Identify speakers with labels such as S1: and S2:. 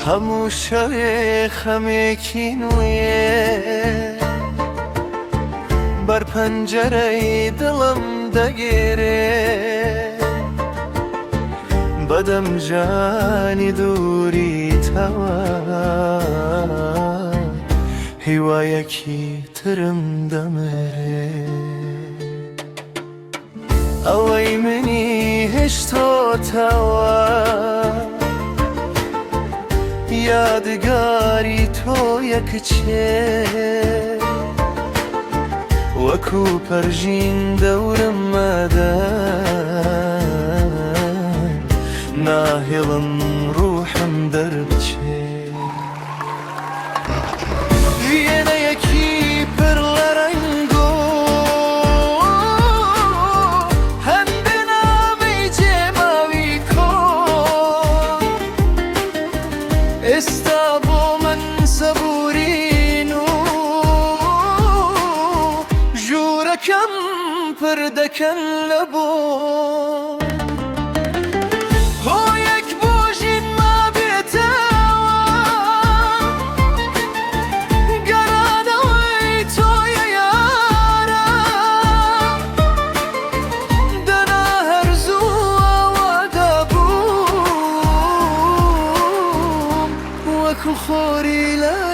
S1: هەموو شەوێ خەمێکی نوێ بەر پەنجەرەی دڵم دەگێرێ بەدەم ژانی دووریتەوە هیوایەکی ترم دەمرێ ئەوەی منی هێشتۆتەوە یادگاری تۆ یەکچێ وەکو پەرژین دەورم مەدە ناهێڵم ڕوحم دەربچێ وێنەیەکی پڕ لە ڕەنگۆ هەندێ نامەی جێماوی کۆن ئێستا بۆ من سەبورین و ژوورەکەم پڕ دەکەن لە بۆ خۆری لە